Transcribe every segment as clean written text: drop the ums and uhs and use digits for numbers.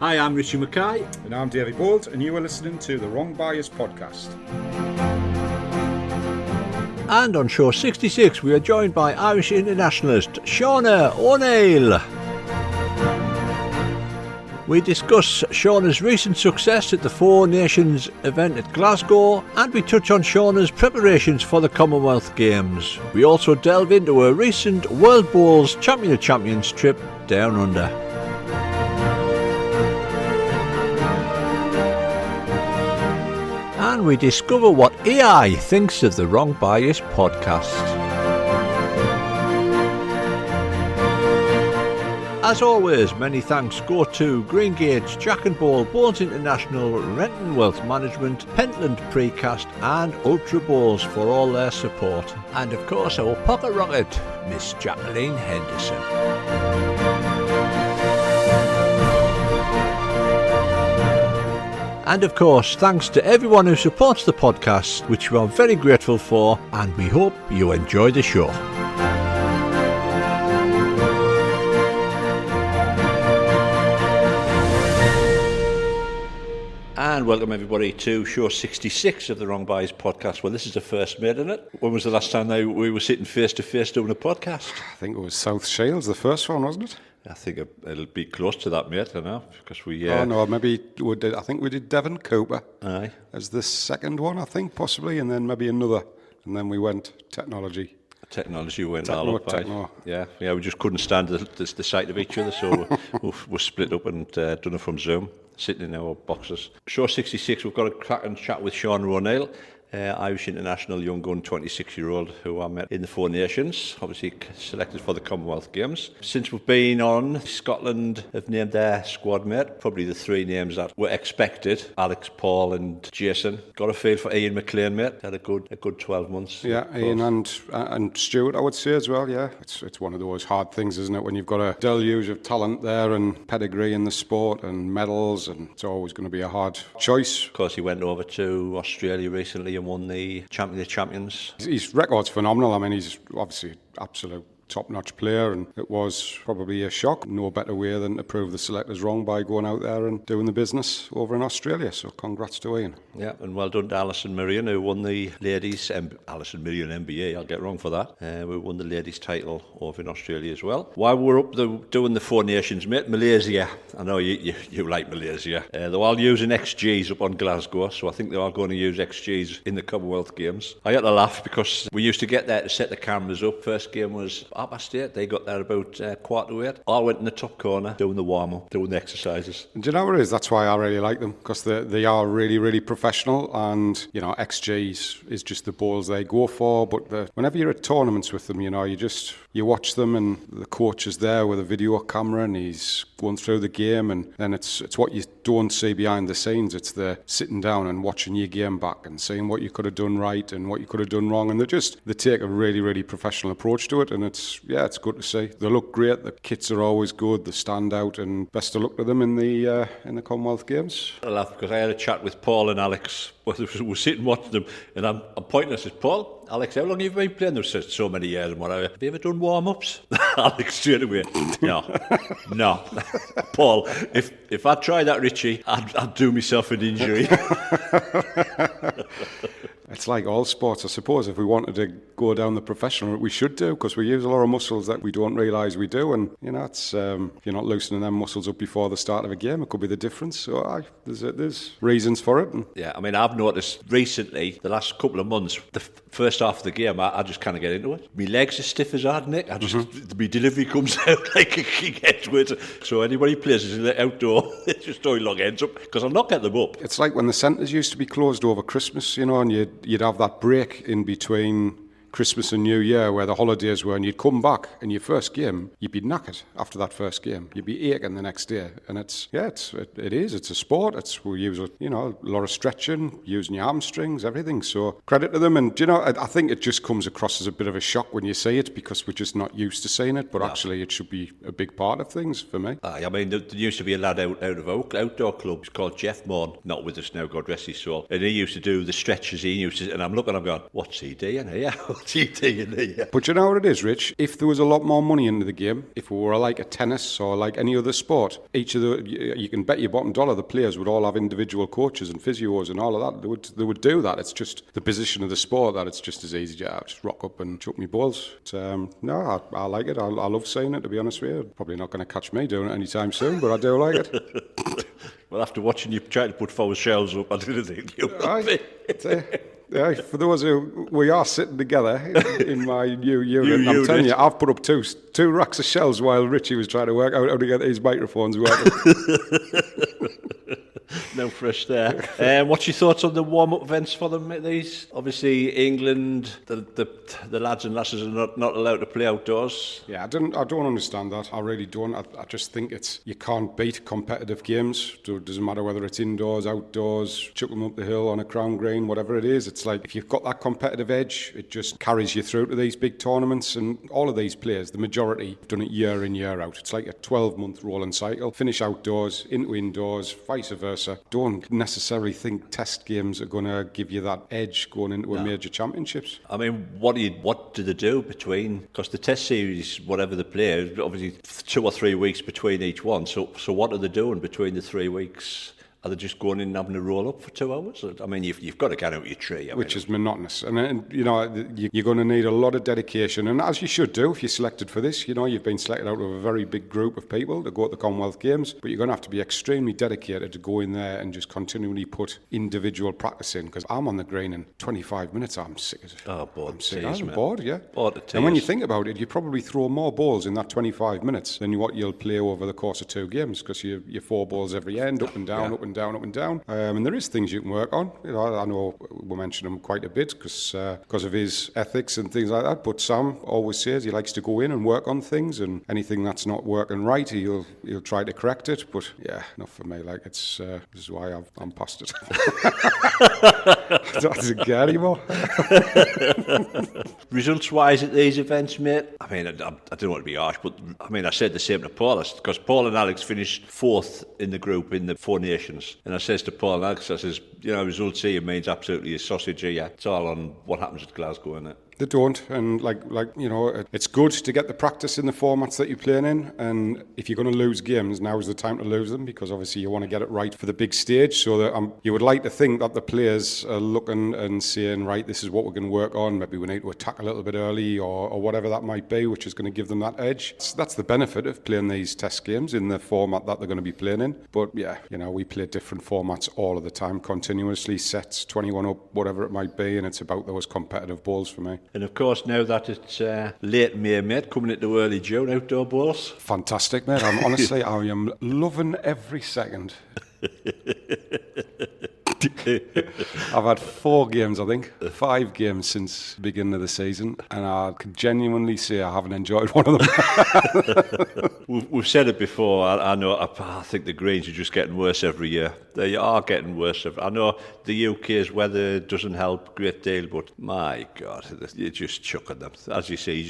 Hi, I'm Richie Mackay. And I'm David Bolt, and you are listening to the Wrongbias podcast. And on show 66, we are joined by Irish internationalist Shauna O'Neill. We discuss Shauna's recent success at the Four Nations event at Glasgow, and we touch on Shauna's preparations for the Commonwealth Games. We also delve into her recent World Bowls Champion of Champions trip down under. And we discover what AI thinks of the Wrongbias podcast. As always, many thanks go to Greengage, Jack and Ball, Bowls International, Renton Wealth Management, Pentland Precast and Ultra Bowls for all their support. And of course our pocket rocket, Miss Jacqueline Henderson. And of course, thanks to everyone who supports the podcast, which we are very grateful for, and we hope you enjoy the show. And welcome everybody to show 66 of the Wrongbias podcast. Well, this is the first, mate, isn't it? When was the last time we were sitting face to face doing a podcast? I think it was South Shields, the first one, wasn't it? I think it'll be close to that, mate, I know, because we... Oh, no, maybe we did, I think we did Devon Cooper. Aye. As the second one, I think, possibly, and then maybe another. And then we went technology. Technology went all up. Techno. Yeah, we just couldn't stand the sight of each other, so we're split up and done it from Zoom, sitting in our boxes. Show 66, we've got a cracking chat with Shauna O'Neill, Irish international young gun 26-year-old who I met in the Four Nations, obviously selected for the Commonwealth Games. Since we've been on, Scotland have named their squad mate, probably the three names that were expected, Alex, Paul and Jason. Got a feel for Ian McLean, mate, had a good 12 months. Yeah, Ian and Stuart, I would say as well, yeah. It's one of those hard things, isn't it, when you've got a deluge of talent there and pedigree in the sport and medals, and it's always going to be a hard choice. Of course, he went over to Australia recently and won the Champion of Champions. His record's phenomenal. I mean, he's obviously absolute top-notch player, and it was probably a shock. No better way than to prove the selectors wrong by going out there and doing the business over in Australia. So congrats to Ian. Yeah, and well done to Alison Miriam, who won the ladies, Alison Miriam MBA, I'll get wrong for that, who won the ladies title over in Australia as well. While we're up doing the Four Nations, mate, Malaysia, I know you like Malaysia, they're all using XGs up on Glasgow, so I think they're all going to use XGs in the Commonwealth Games. I had to laugh because we used to get there to set the cameras up. First game was 8:30, they got there about 7:45. I went in the top corner doing the warm-up, doing the exercises. And do you know what it is? That's why I really like them, because they are really, really professional, and, you know, XGs is just the bowls they go for, but whenever you're at tournaments with them, you know, you watch them and the coach is there with a video camera and he's going through the game, and then it's what you don't see behind the scenes. It's the sitting down and watching your game back and seeing what you could have done right and what you could have done wrong, and they take a really, really professional approach to it, and it's good to see. They look great, the kits are always good, they stand out, and best of luck to them in the Commonwealth Games. I laugh because I had a chat with Paul and Alex. We're sitting watching them, and I'm pointing. I said, Paul, Alex, how long have you been playing? They've said so many years and whatever. Have you ever done warm-ups? Alex straight away, no. Paul, if I try that, Richie, I'd do myself an injury. It's like all sports, I suppose. If we wanted to go down the professional route, we should do, because we use a lot of muscles that we don't realise we do. And, you know, it's if you're not loosening them muscles up before the start of a game, it could be the difference. So there's reasons for it. Yeah, I mean, I've noticed recently, the last couple of months, the first half of the game, I just kind of get into it. My legs are stiff as hard, Nick. My delivery comes out like a king Edward. So anybody plays in the outdoor, they just throw long ends up, because I'll not get them up. It's like when the centres used to be closed over Christmas, you know, and you'd have that break in between Christmas and New Year where the holidays were, and you'd come back in your first game, you'd be knackered after that first game. You'd be aching the next day. And it's a sport. We use a lot of stretching, using your hamstrings, everything. So credit to them. And, I think it just comes across as a bit of a shock when you see it, because we're just not used to seeing it. But actually, it should be a big part of things for me. I mean, there used to be a lad out of outdoor clubs called Jeff Morn, not with us now, God rest his soul. And he used to do the stretches. And I'm looking, I'm going, what's he doing here? TD, yeah. But you know what it is, Rich? If there was a lot more money into the game, if we were like a tennis or like any other sport, each of you can bet your bottom dollar the players would all have individual coaches and physios and all of that. They would do that. It's just the position of the sport that it's just as easy to just rock up and chuck me balls. No, I like it. I love seeing it, to be honest with you. Probably not going to catch me doing it anytime soon, but I do like it. Well, after watching you try to put 4 shells up, I didn't think you would be. Yeah, for those who we are sitting together in my new unit, I'm telling you, I've put up two racks of shells while Richie was trying to work out how to get these microphones working. No fresh there. What's your thoughts on the warm-up events for them? These obviously England, the lads and lasses are not allowed to play outdoors. Yeah, I don't understand that. I really don't. I just think you can't beat competitive games. It doesn't matter whether it's indoors, outdoors, chuck them up the hill on a crown green, whatever it is. It's like if you've got that competitive edge, it just carries you through to these big tournaments. And all of these players, the majority, have done it year in, year out. It's like a 12-month rolling cycle. Finish outdoors, into indoors, vice versa. Don't necessarily think test games are going to give you that edge going into a major championships. I mean, what do they do between? Because the test series, whatever the play, obviously 2 or 3 weeks between each one. So what are they doing between the 3 weeks? Are they just going in and having a roll up for 2 hours? I mean, you've got to get out your tree. Which is monotonous. And you know, you're going to need a lot of dedication. And as you should do if you're selected for this, you know, you've been selected out of a very big group of people to go to the Commonwealth Games. But you're going to have to be extremely dedicated to go in there and just continually put individual practice in. Because I'm on the green in 25 minutes. I'm sick as bored. I'm bored, yeah. Bored to tears. And when you think about it, you probably throw more balls in that 25 minutes than what you'll play over the course of 2 games. Because you're 4 balls every end, up and down, up and down, up and down. And there is things you can work on. You know, I know we mention him quite a bit because of his ethics and things like that. But Sam always says he likes to go in and work on things, and anything that's not working right, he'll try to correct it. But yeah, not for me. Like this is why I'm past it. That doesn't get anymore. Results-wise at these events, mate. I mean, I don't want to be harsh, but I mean, I said the same to Paul because Paul and Alex finished 4th in the group in the 4 Nations, and I says to Paul and Alex, I says, you know, results here means absolutely a sausage here. It's all on what happens at Glasgow, isn't it? They don't, and like you know, it's good to get the practice in the formats that you're playing in, and if you're going to lose games, now is the time to lose them, because obviously you want to get it right for the big stage, so that you would like to think that the players are looking and saying, right, this is what we're going to work on, maybe we need to attack a little bit early, or whatever that might be, which is going to give them that edge. That's the benefit of playing these test games in the format that they're going to be playing in. But yeah, you know, we play different formats all of the time, continuously, sets, 21 up, whatever it might be, and it's about those competitive balls for me. And of course, now that it's late May, mate, coming into early June, outdoor balls. Fantastic, mate. Honestly, I am loving every second. I've had 4 games, I think, 5 games since the beginning of the season, and I can genuinely say I haven't enjoyed one of them. We've said it before. I know. I think the greens are just getting worse every year. They are getting worse. I know the UK's weather doesn't help a great deal, but my God, you're just chucking them. As you say,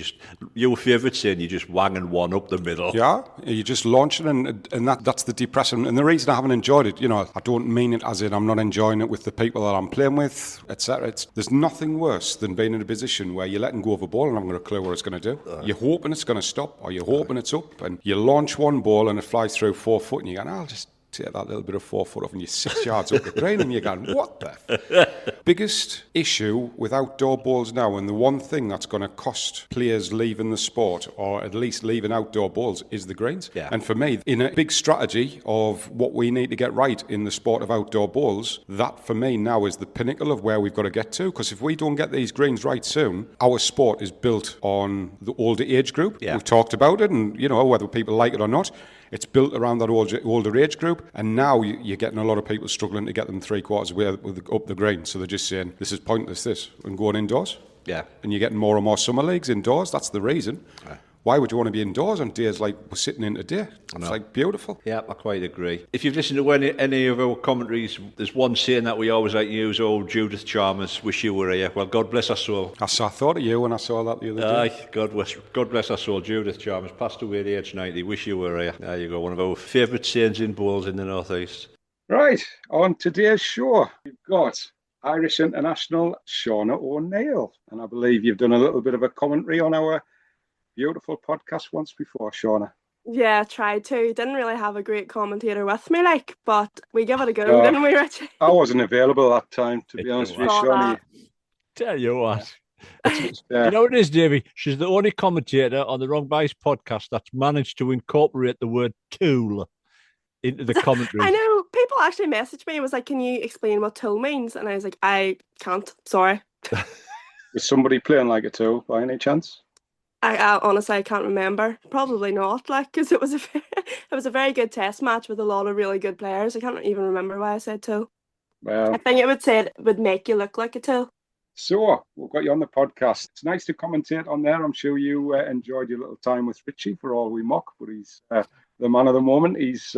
your favourite saying, you're just wanging one up the middle. Yeah, you're just launching, and that's the depressing. And the reason I haven't enjoyed it, you know, I don't mean it as in I'm not enjoying it with the people that I'm playing with, etc. There's nothing worse than being in a position where you're letting go of a ball and I'm going to clue what it's going to do. You're hoping it's going to stop, or you're hoping it's up, and you launch one ball and it flies through 4 foot, and you go, I'll just take that little bit of 4 foot off, and you're 6 yards up the green, and you're going, what the biggest issue with outdoor balls now, and the one thing that's going to cost players leaving the sport, or at least leaving outdoor balls, is the greens. Yeah. And for me, in a big strategy of what we need to get right in the sport of outdoor balls, that for me now is the pinnacle of where we've got to get to, because if we don't get these greens right soon, our sport is built on the older age group. Yeah. We've talked about it, and you know, whether people like it or not, it's built around that older age group, and now you're getting a lot of people struggling to get them 3/4 way up the green. So they're just saying, this is pointless, and going indoors. Yeah. And you're getting more and more summer leagues indoors. That's the reason. Yeah. Why would you want to be indoors on days like we're sitting in today? It's like beautiful. Yeah, I quite agree. If you've listened to any of our commentaries, there's one saying that we always like to use, Judith Chalmers, wish you were here. Well, God bless her soul. I thought of you when I saw that the other day. Aye, God bless her soul, Judith Chalmers, passed away at age 90, wish you were here. There you go, one of our favourite sayings in bowls in the North East. Right, on today's show, we've got Irish international Shauna O'Neill. And I believe you've done a little bit of a commentary on our beautiful podcast once before, Shauna. Yeah, tried to. Didn't really have a great commentator with me, but we give it a go, Uh, didn't we, Richie? I wasn't available that time, to be You know honest with you, what? Saw Shauna. that. Tell you what. It's, Uh, you know what it is, Davey? She's the only commentator on the Wrong Bias podcast that's managed to incorporate the word tool into the I commentary. know people actually messaged me and was like, "Can you explain what tool means?" And I was like, "I can't. Sorry." was somebody playing like a tool by any chance? I honestly I can't remember. Probably not, because it was it was a very good test match with a lot of really good players. I can't even remember why I said tool. I Well, think it would say it would make you look like a tool. so we've got you on the podcast. It's nice to commentate on there. I'm sure you enjoyed your little time with Richie for all we mock, but he's the man of the moment. He's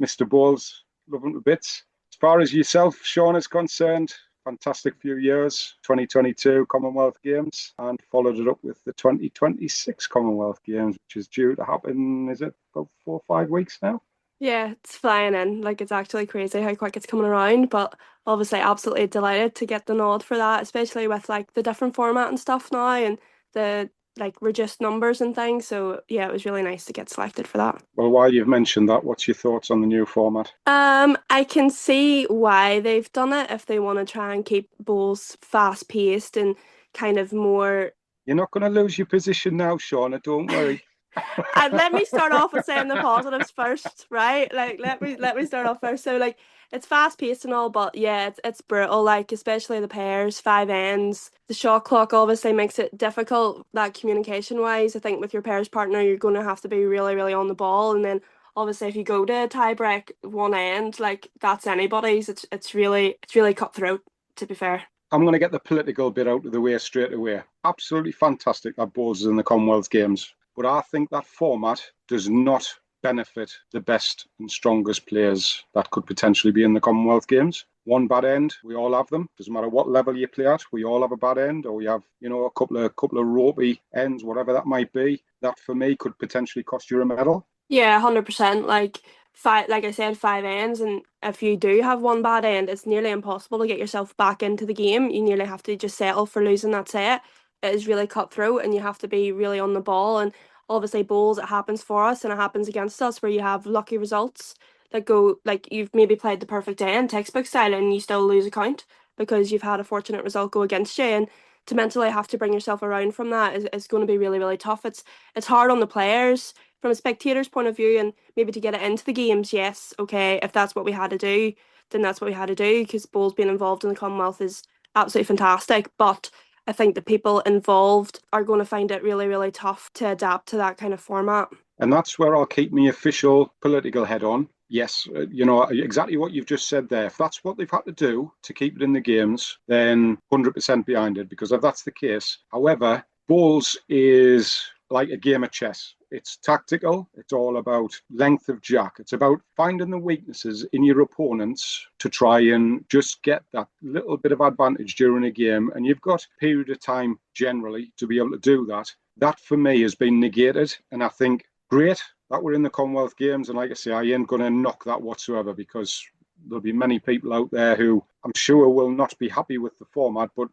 Mr. Bowles, love him to bits. As far as yourself, Sean, is concerned, fantastic few years. 2022 Commonwealth Games, and followed it up with the 2026 Commonwealth Games, which is due to happen, is it about 4 or 5 weeks now? Yeah, it's flying in. Like it's actually crazy how quick it's coming around. But obviously, absolutely delighted to get the nod for that, especially with like the different format and stuff now, and the like reduced numbers and things. So yeah, it was really nice to get selected for that. Well, while you've mentioned that, what's your thoughts on the new format? I can see why they've done it if they want to try and keep bowls fast paced and kind of more. You're not going to lose your position now, Shauna, don't worry. And let me start off with saying the positives first, right? Like let me start off first. So like it's fast paced and all, but yeah, it's brutal, like especially the pairs, five ends. The shot clock obviously makes it difficult that communication wise. I think with your pairs partner you're gonna have to be really, really on the ball, and then obviously if you go to a tie break one end, like that's anybody's. It's really cutthroat, to be fair. I'm going to get the political bit out of the way straight away. Absolutely fantastic that Bowles is in the Commonwealth Games. But I think that format does not benefit the best and strongest players that could potentially be in the Commonwealth Games. One bad end, we all have them. Doesn't matter what level you play at, we all have a bad end, or we have, a couple of ropey ends, whatever that might be. That for me could potentially cost you a medal. Yeah, 100%. Like five, like I said, five ends, and if you do have one bad end, it's nearly impossible to get yourself back into the game. You nearly have to just settle for losing that set. It is really cutthroat, and you have to be really on the ball. And obviously, bowls, it happens for us, and it happens against us, where you have lucky results that go like you've maybe played the perfect end, textbook style, and you still lose a count because you've had a fortunate result go against you. And to mentally have to bring yourself around from that is going to be really, really tough. It's hard on the players from a spectator's point of view, and maybe to get it into the games, yes, okay, if that's what we had to do, then that's what we had to do, because bowls being involved in the Commonwealth is absolutely fantastic. But I think the people involved are going to find it really, really tough to adapt to that kind of format. And that's where I'll keep my official political head on. Yes, exactly what you've just said there. If that's what they've had to do to keep it in the games, then 100% behind it, because if that's the case. However, bowls is like a game of chess. It's tactical. It's all about length of jack. It's about finding the weaknesses in your opponents to try and just get that little bit of advantage during a game. And you've got a period of time generally to be able to do that. That for me has been negated. And I think, great that we're in the Commonwealth Games. And like I say, I ain't going to knock that whatsoever, because there'll be many people out there who I'm sure will not be happy with the format. But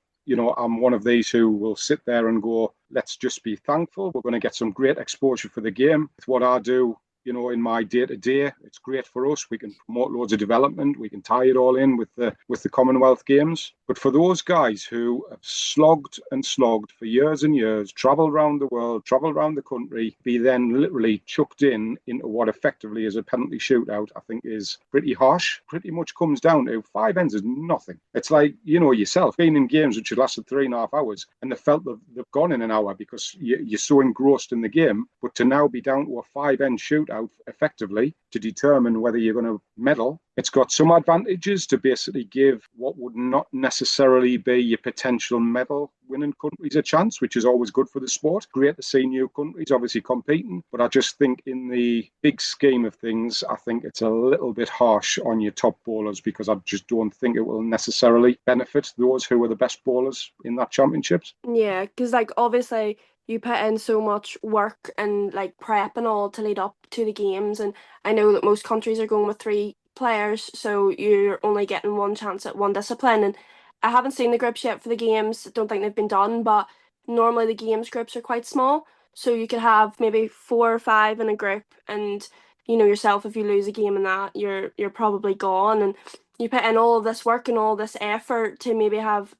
I'm one of these who will sit there and go, let's just be thankful. We're going to get some great exposure for the game. With what I do, in my day-to-day, it's great for us. We can promote loads of development. We can tie it all in with the Commonwealth Games. But for those guys who have slogged and slogged for years and years, travelled around the world, travelled around the country, be then literally chucked into what effectively is a penalty shootout, I think is pretty harsh. Pretty much comes down to five ends is nothing. It's like, yourself, being in games which have lasted 3.5 hours and they felt they've gone in an hour because you're so engrossed in the game. But to now be down to a five-end shootout effectively to determine whether you're going to medal, it's got some advantages to basically give what would not necessarily be your potential medal winning countries a chance, which is always good for the sport. Great to see new countries obviously competing, but I just think in the big scheme of things, I think it's a little bit harsh on your top bowlers, because I just don't think it will necessarily benefit those who are the best bowlers in that championships. Yeah, because like obviously you put in so much work and like prep and all to lead up to the games, and I know that most countries are going with three players, so you're only getting one chance at one discipline, and I haven't seen the groups yet for the games. Don't think they've been done, but normally the games groups are quite small. So you could have maybe 4 or 5 in a group, and you know yourself, if you lose a game in that, you're probably gone. And you put in all this work and all this effort to maybe have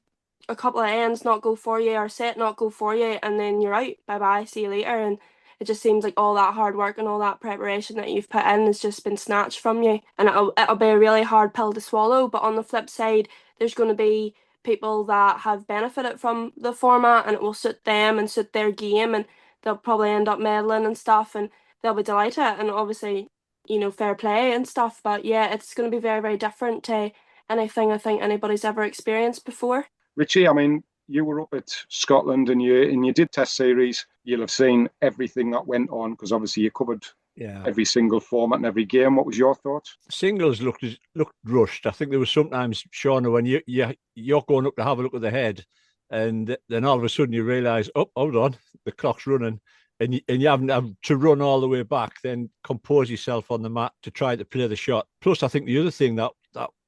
a couple of ends not go for you or set not go for you, and then you're out. Bye bye, see you later. And it just seems like all that hard work and all that preparation that you've put in has just been snatched from you, and it'll be a really hard pill to swallow. But on the flip side, there's going to be people that have benefited from the format, and it will suit them and suit their game, and they'll probably end up meddling and stuff, and they'll be delighted. And obviously, you know, fair play and stuff. But yeah, it's going to be very, very different to anything I think anybody's ever experienced before. Richie, I mean, you were up at Scotland and you did test series. You'll have seen everything that went on because obviously you covered every single format and every game. What was your thoughts? Singles looked rushed. I think there was sometimes, Shauna, when you're going up to have a look at the head, and then all of a sudden you realise, oh, hold on, the clock's running, and you haven't to run all the way back, then compose yourself on the mat to try to play the shot. Plus, I think the other thing that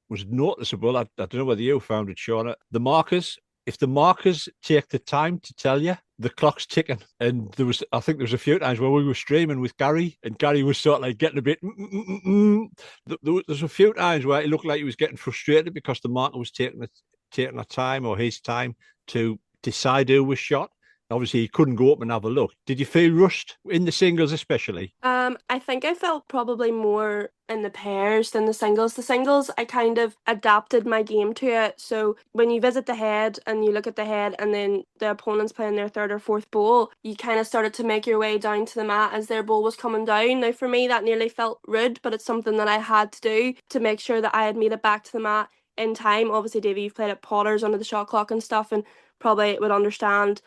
was noticeable, I don't know whether you found it, Shauna, the markers. If the markers take the time to tell you, the clock's ticking. And I think there was a few times where we were streaming with Gary, and Gary was sort of like getting a bit. There's a few times where it looked like he was getting frustrated because the marker was taking a time, or his time, to decide who was shot. Obviously, he couldn't go up and have a look. Did you feel rushed in the singles, especially? I think I felt probably more in the pairs than the singles. The singles, I kind of adapted my game to it. So when you visit the head and you look at the head, and then the opponent's playing their third or fourth bowl, you kind of started to make your way down to the mat as their bowl was coming down. Now, for me, that nearly felt rude, but it's something that I had to do to make sure that I had made it back to the mat in time. Obviously, Davey, you've played at Potters under the shot clock and stuff, and probably would understand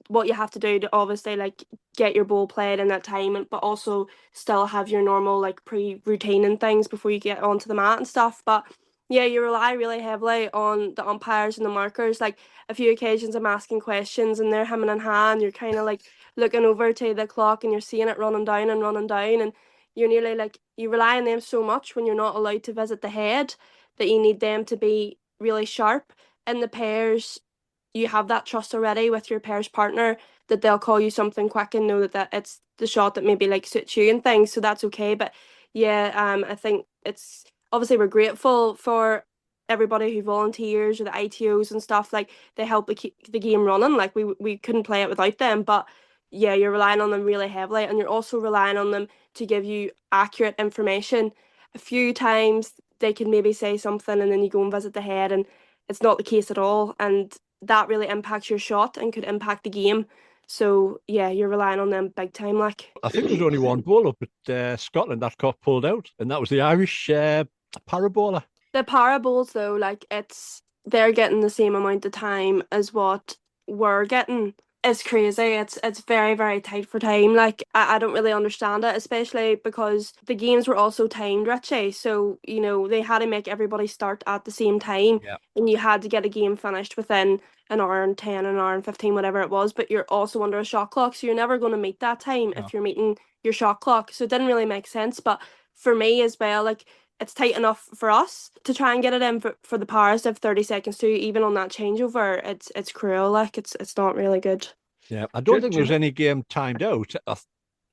what you have to do to obviously like get your ball played in that time, but also still have your normal like pre-routine and things before you get onto the mat and stuff. But yeah, you rely really heavily on the umpires and the markers. Like a few occasions I'm asking questions and they're hemming and hawing, you're kind of like looking over to the clock and you're seeing it running down and you're nearly like, you rely on them so much when you're not allowed to visit the head, that you need them to be really sharp. In the pairs, you have that trust already with your pairs partner that they'll call you something quick and know that it's the shot that maybe like suits you and things, so that's okay. But yeah, I think it's obviously we're grateful for everybody who volunteers or the ITOs and stuff, like they help keep the game running. Like we couldn't play it without them, but yeah, you're relying on them really heavily, and you're also relying on them to give you accurate information. A few times they can maybe say something and then you go and visit the head and it's not the case at all, and that really impacts your shot and could impact the game. So yeah, you're relying on them big time. Like I think there's only one ball up at Scotland that got pulled out, and that was the Irish parabola. The parables though, like they're getting the same amount of time as what we're getting. It's crazy. It's very, very tight for time. Like I don't really understand it, especially because the games were also timed, Richie. So, you know, they had to make everybody start at the same time. Yeah. And you had to get a game finished within an hour and 10, an hour and 15, whatever it was. But you're also under a shot clock, so you're never going to meet that time if you're meeting your shot clock. So it didn't really make sense. But for me as well, like it's tight enough for us to try and get it in for the Powers to have 30 seconds too, even on that changeover. It's cruel, like it's not really good. Yeah, I don't think there was any game timed out.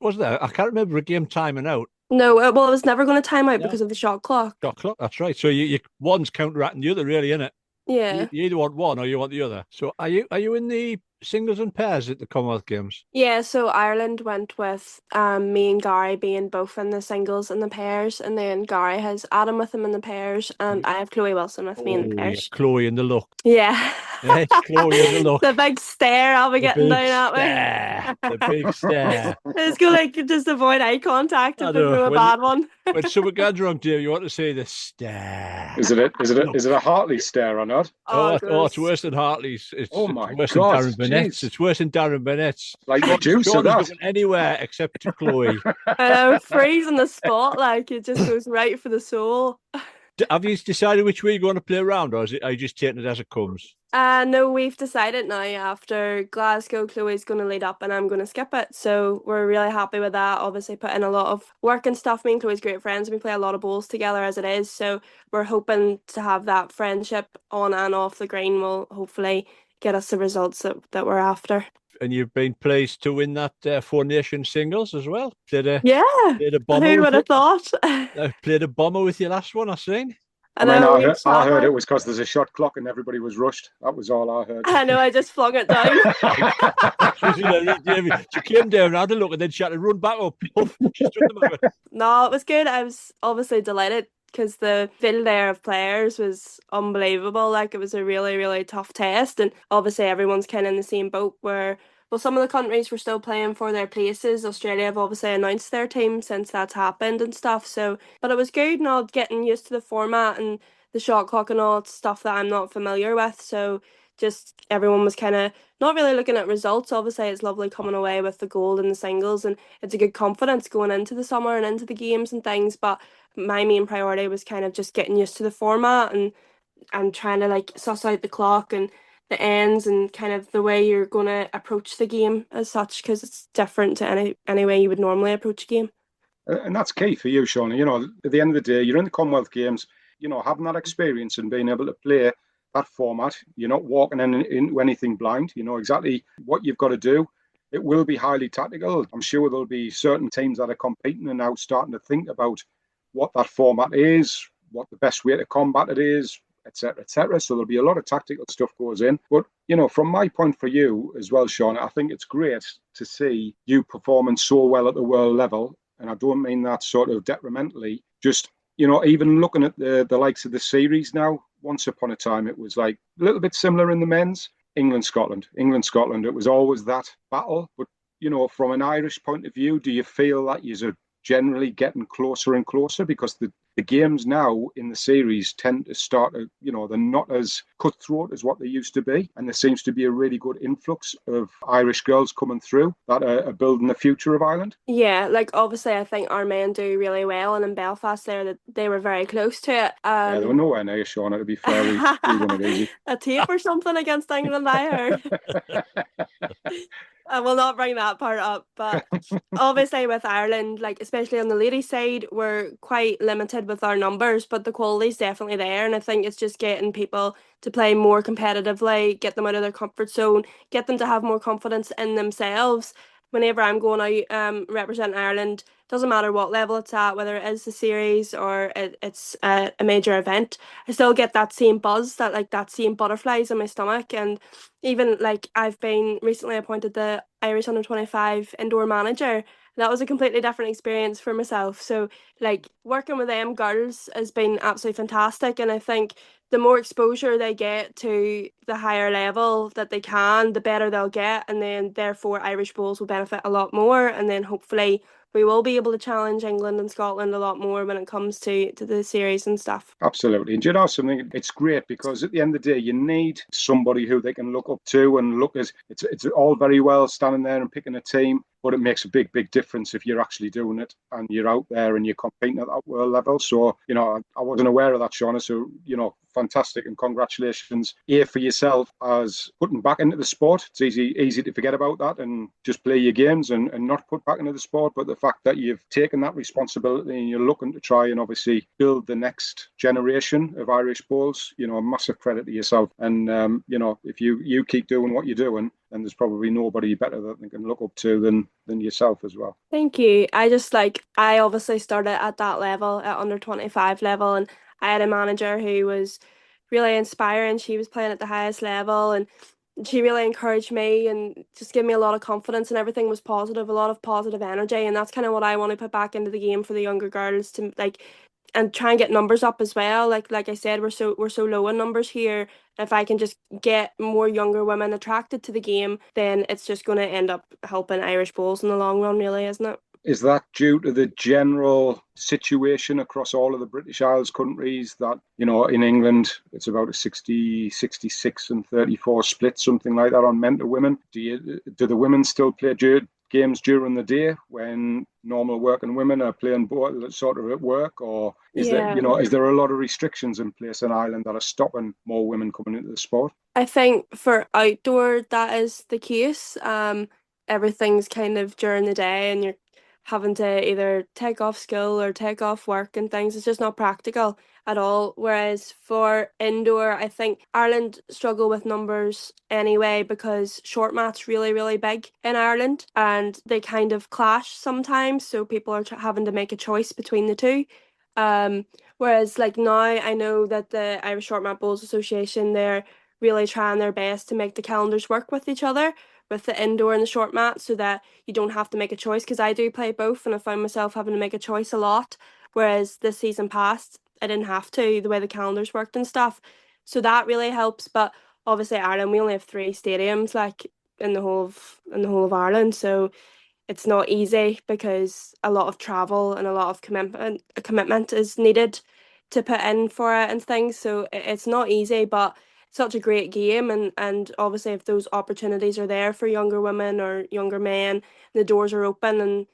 Was there? I can't remember a game timing out. No, well, it was never going to time out because of the shot clock. Shot clock, that's right. So you one's counteracting the other, really, isn't it? Yeah. You either want one or you want the other. So are you in the singles and pairs at the Commonwealth Games? Yeah, so Ireland went with me and Gary being both in the singles and the pairs, and then Gary has Adam with him in the pairs, and I have Chloe Wilson with me in the pairs. Yeah, Chloe in the look. Yeah. Yeah, Chloe in the look. The big stare I'll be getting down at me. The big stare. It's going to like just avoid eye contact if it's a bad one. When someone gets drunk, Dave, you want to say the stare. Is it a Hartley stare or not? Oh, it's worse than Hartley's. It's worse than Darren Burnett's. It's worse than Darren Burnett's. Like the juice of that. Anywhere except to Chloe. I know, freezing the spot, like it just goes right for the soul. Have you decided which way you're going to play around, or are you just taking it as it comes? No, we've decided now after Glasgow, Chloe's going to lead up and I'm going to skip it. So we're really happy with that. Obviously, put in a lot of work and stuff. Me and Chloe's great friends. We play a lot of bowls together as it is. So we're hoping to have that friendship on and off the green will hopefully get us the results that we're after. And you've been pleased to win that Four Nations singles as well. Yeah, Played a bomber who with would have it. thought? Played a bomber with your last one, I seen. I I mean, know, I heard it was because there's a shot clock and everybody was rushed. That was all I heard. I know, I just flung it down. She came down, had a look, and then she had to run back up. No, it was good. I was obviously delighted because the field there of players was unbelievable. Like it was a really, really tough test, and obviously everyone's kind of in the same boat where. Well, some of the countries were still playing for their places. Australia have obviously announced their team since that's happened and stuff. So, but it was good not getting used to the format and the shot clock and all stuff that I'm not familiar with. So, just everyone was kind of not really looking at results. Obviously, it's lovely coming away with the gold and the singles, and it's a good confidence going into the summer and into the games and things. But my main priority was kind of just getting used to the format and trying to like suss out the clock and the ends and kind of the way you're going to approach the game as such because it's different to any way you would normally approach a game. And that's key for you, Shauna. You know, at the end of the day, you're in the Commonwealth Games, you know, having that experience and being able to play that format, you're not walking into anything blind. You know exactly what you've got to do. It will be highly tactical. I'm sure there'll be certain teams that are competing and now starting to think about what that format is, what the best way to combat it is, etc., etc. So there'll be a lot of tactical stuff goes in. But you know, from my point of view as well, Sean, I think it's great to see you performing so well at the world level. And I don't mean that sort of detrimentally. Just you know, even looking at the likes of the series now. Once upon a time, it was like a little bit similar in the men's. England, Scotland. It was always that battle. But you know, from an Irish point of view, do you feel that you're generally getting closer and closer because the games now in the series tend to start, you know, they're not as cutthroat as what they used to be. And there seems to be a really good influx of Irish girls coming through that are building the future of Ireland. Yeah, like obviously I think our men do really well, and in Belfast there that they were very close to it. Yeah, they were nowhere near Shauna, to be fair. We won it easy. A tape or something against England, I heard. I will not bring that part up, but obviously with Ireland, like especially on the ladies' side, we're quite limited with our numbers, but the quality's definitely there, and I think it's just getting people to play more competitively, get them out of their comfort zone, get them to have more confidence in themselves. Whenever I'm going out representing Ireland, doesn't matter what level it's at, whether it is the series or it's a major event, I still get that same buzz, that same butterflies in my stomach. And even like I've been recently appointed the Irish under-25 indoor manager. That was a completely different experience for myself. So like working with them girls has been absolutely fantastic, and I think the more exposure they get to the higher level that they can, the better they'll get, and then therefore Irish bowls will benefit a lot more, and then hopefully we will be able to challenge England and Scotland a lot more when it comes to the series and stuff. Absolutely. And do you know something? It's great because at the end of the day, you need somebody who they can look up to and look as it's all very well standing there and picking a team, but it makes a big, big difference if you're actually doing it and you're out there and you're competing at that world level. So, you know, I wasn't aware of that, Shauna. So, you know, fantastic and congratulations here for yourself as putting back into the sport. It's easy to forget about that and just play your games and not put back into the sport. But the fact that you've taken that responsibility and you're looking to try and obviously build the next generation of Irish bowls, you know, a massive credit to yourself. And, you know, if you keep doing what you're doing, then there's probably nobody better that they can look up to than yourself as well. Thank you. I obviously started at that level, at under 25 level, and I had a manager who was really inspiring. She was playing at the highest level, and she really encouraged me and just gave me a lot of confidence, and everything was positive, a lot of positive energy, and that's kind of what I want to put back into the game for the younger girls to like and try and get numbers up as well. Like I said, we're so low in numbers here. If I can just get more younger women attracted to the game, then it's just going to end up helping Irish bowls in the long run, really, isn't it? Is that due to the general situation across all of the British Isles countries that, you know, in England, it's about a 60, 66 and 34 split, something like that on men to women? Do the women still play? Do you games during the day when normal working women are playing sort of at work, or is there a lot of restrictions in place in Ireland that are stopping more women coming into the sport? I think for outdoor that is the case. Everything's kind of during the day and you're having to either take off school or take off work and things. It's just not practical at all. Whereas for indoor, I think Ireland struggle with numbers anyway because short mat's really, really big in Ireland and they kind of clash sometimes. So people are having to make a choice between the two. Whereas like now I know that the Irish Short Mat Bowls Association, they're really trying their best to make the calendars work with each other, with the indoor and the short mat, so that you don't have to make a choice. Because I do play both, and I found myself having to make a choice a lot. Whereas this season past, I didn't have to, the way the calendars worked and stuff. So that really helps. But obviously, Ireland, we only have 3 stadiums, like in the whole of Ireland. So it's not easy because a lot of travel and a lot of commitment is needed to put in for it and things. So it's not easy, but such a great game, and obviously if those opportunities are there for younger women or younger men, the doors are open and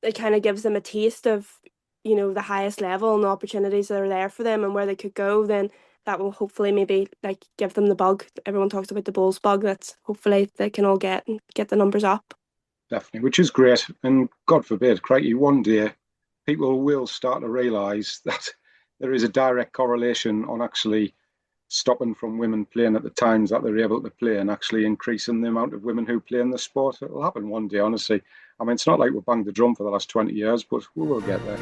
it kind of gives them a taste of the highest level and the opportunities that are there for them and where they could go, then that will hopefully maybe like give them the bug. Everyone talks about the Bulls bug. That's hopefully they can all get the numbers up. Definitely, which is great. And God forbid, crikey, one day people will start to realise that there is a direct correlation on actually stopping from women playing at the times that they're able to play and actually increasing the amount of women who play in the sport. It'll happen one day, honestly. I mean, it's not like we've banged the drum for the last 20 years, but we will get there.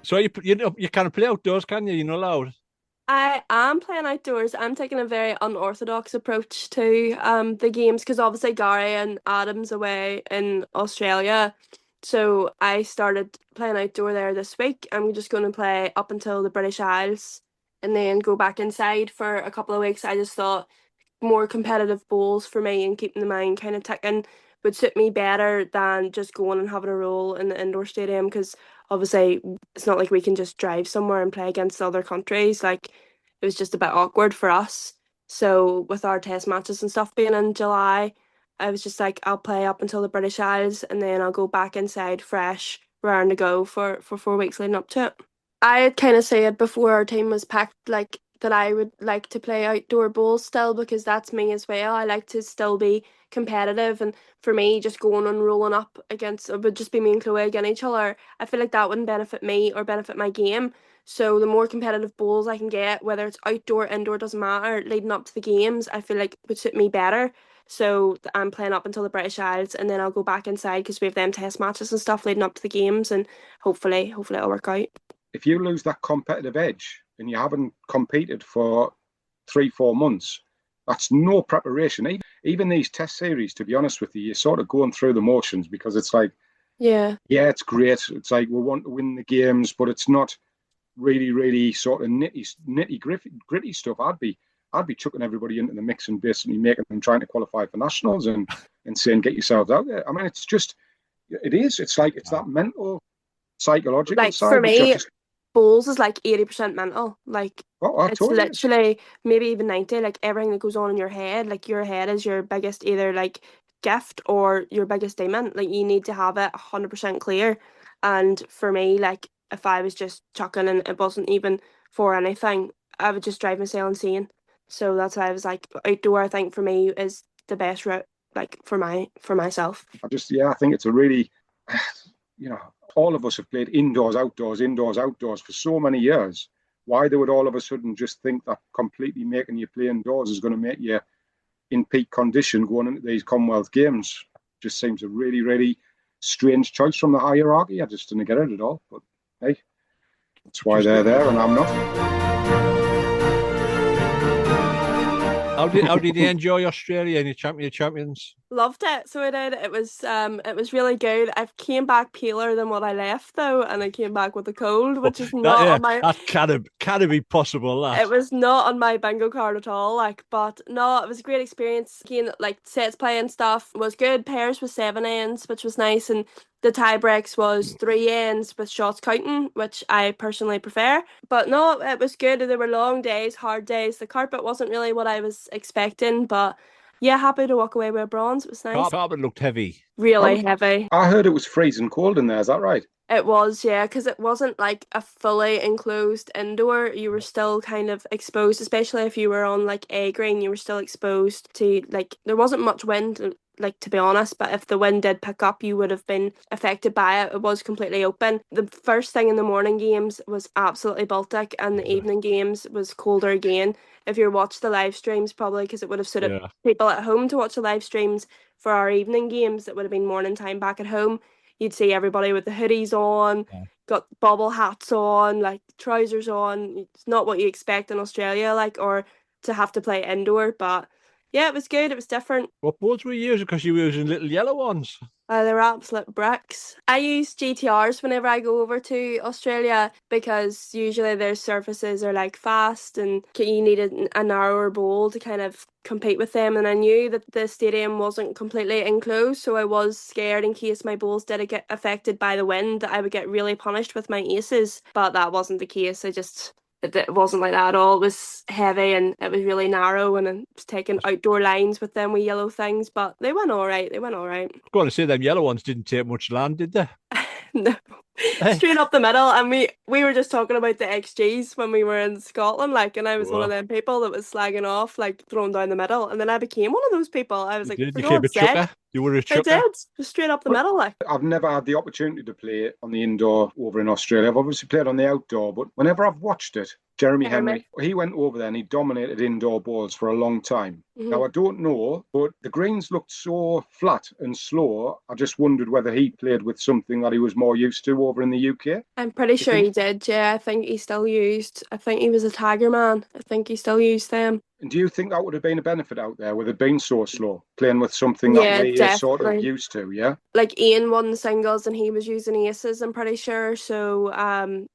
So you can't play outdoors, can you? You're not allowed. I am playing outdoors. I'm taking a very unorthodox approach to the games because obviously Gary and Adam's away in Australia. So I started playing outdoor there this week. I'm just going to play up until the British Isles and then go back inside for a couple of weeks. I just thought more competitive bowls for me and keeping the mind kind of ticking would suit me better than just going and having a roll in the indoor stadium because obviously it's not like we can just drive somewhere and play against other countries. Like it was just a bit awkward for us. So with our test matches and stuff being in July, I was just like, I'll play up until the British Isles and then I'll go back inside fresh, raring to go for 4 weeks leading up to it. I had kind of said before our team was packed, like that I would like to play outdoor bowls still because that's me as well. I like to still be competitive, and for me, just going and rolling up against it would just be me and Chloe against each other. I feel like that wouldn't benefit me or benefit my game. So the more competitive bowls I can get, whether it's outdoor, indoor, doesn't matter, leading up to the games, I feel like would suit me better. So I'm playing up until the British Isles, and then I'll go back inside because we have them test matches and stuff leading up to the games, and hopefully it'll work out. If you lose that competitive edge and you haven't competed for 3-4 months, that's no preparation. Even these test series, to be honest with you, you're sort of going through the motions because it's like, yeah, it's great. It's like we want to win the games, but it's not really sort of nitty gritty stuff. I'd be chucking everybody into the mix and basically making them trying to qualify for nationals and saying get yourselves out there. I mean, it's that mental, psychological like side. For me, bowls is like 80% mental. Like it's literally maybe even 90. Like everything that goes on in your head. Like your head is your biggest either like gift or your biggest demon. Like you need to have it 100% clear. And for me, like if I was just chucking and it wasn't even for anything, I would just drive myself insane. So that's why I was like outdoor. I think for me is the best route. Like for myself. I think it's a really, all of us have played indoors, outdoors for so many years. Why they would all of a sudden just think that completely making you play indoors is going to make you in peak condition going into these Commonwealth Games just seems a really, really strange choice from the hierarchy. I just didn't get it at all. But hey, that's why they're there and I'm not. How did you enjoy Australia and your champions? Loved it. So I did. It was really good. I came back paler than what I left though, and I came back with a cold, which is That not yeah, on my that can be possible. That it was not on my bingo card at all, like, but no, it was a great experience. Again, like sets play and stuff was good. Pairs was 7 ends, which was nice, and the tie breaks was 3 ends with shots counting, which I personally prefer. But no, it was good. There were long days, hard days. The carpet wasn't really what I was expecting, but yeah, happy to walk away with a bronze. It was nice. carpet looked heavy. Really heavy. I heard it was freezing cold in there. Is that right? It was, yeah, because it wasn't like a fully enclosed indoor. You were still kind of exposed, especially if you were on like A green, you were still exposed to like there wasn't much wind, like to be honest, but if the wind did pick up, you would have been affected by it. It was completely open. The first thing in the morning games was absolutely Baltic, and the evening games was colder again. If you watched the live streams, probably because it would have suited Yeah. people at home to watch the live streams for our evening games, it would have been morning time back at home. You'd see everybody with the hoodies on, Yeah. got bobble hats on, like trousers on. It's not what you expect in Australia, like, or to have to play indoor. But yeah, it was good. It was different. What boards were you using? Because you were using little yellow ones. They were absolute bricks. I use GTRs whenever I go over to Australia because usually their surfaces are like fast and you need a narrower bowl to kind of compete with them. And I knew that the stadium wasn't completely enclosed, so I was scared in case my bowls did get affected by the wind that I would get really punished with my aces. But that wasn't the case. It wasn't like that at all. It was heavy and it was really narrow, and I was taking outdoor lines with them with yellow things, but they went all right. They went all right. Got to say, them yellow ones didn't take much land, did they? No, Hey, straight up the middle. And we were just talking about the XGs when we were in Scotland, like, and I was one of wow. them people that was slagging off, like throwing down the middle, and then I became one of those people. I was You like, did. for You came a God's sake, chucker. You were a I chucker. did, just straight up the But middle, like. I've never had the opportunity to play on the indoor over in Australia. I've obviously played on the outdoor, but whenever I've watched it, Jeremy Jeremy. Henry, he went over there and he dominated indoor balls for a long time. Now, Mhm. I don't know, but the greens looked so flat and slow. I just wondered whether he played with something that he was more used to over in the UK. I'm pretty You sure think? he did. Yeah, I think he still used. I think he was a Tiger man. I think he still used them. And do you think that would have been a benefit out there with it being so slow, playing with something that Yeah, we are sort of definitely. used to? Yeah. Like Ian won the singles and he was using aces, I'm pretty sure. So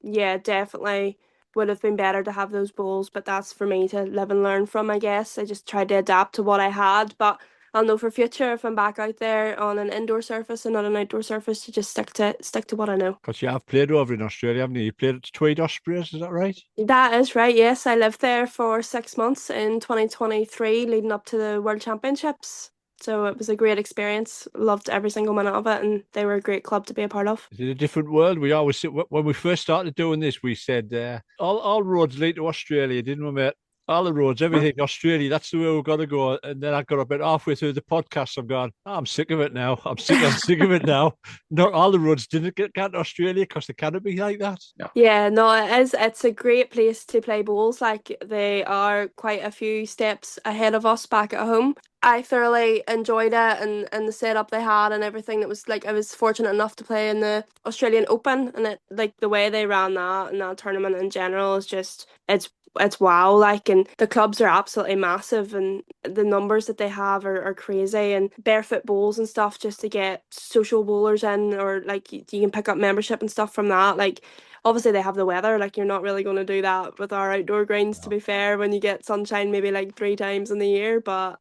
yeah, definitely would have been better to have those bowls, but that's for me to live and learn from, I guess. I just tried to adapt to what I had, but I'll know for future if I'm back out there on an indoor surface and not an outdoor surface to just stick to what I know. Because you have played over in Australia, haven't you? You played at Tweed Ospreys, is that right? That is right, yes. I lived there for 6 months in 2023 leading up to the World Championships. So it was a great experience. Loved every single minute of it, and they were a great club to be a part of. Is it a different world? We always when we first started doing this, we said all roads lead to Australia, didn't we, mate? All the roads, everything, Australia, that's the way we've got to go. And then I got about halfway through the podcast, I'm going, oh, I'm sick of it now. I'm sick of it now. Not all the roads didn't get to Australia because they can't be like that. Yeah, no, it is. It's a great place to play bowls. Like they are quite a few steps ahead of us back at home. I thoroughly enjoyed it and the setup they had and everything. That was like I was fortunate enough to play in the Australian Open, and it like the way they ran that and that tournament in general is just it's wow, like, and the clubs are absolutely massive and the numbers that they have are crazy, and barefoot bowls and stuff just to get social bowlers in, or like you can pick up membership and stuff from that. Like obviously they have the weather, like you're not really going to do that with our outdoor greens, to be fair, when you get sunshine maybe like 3 times in the year. But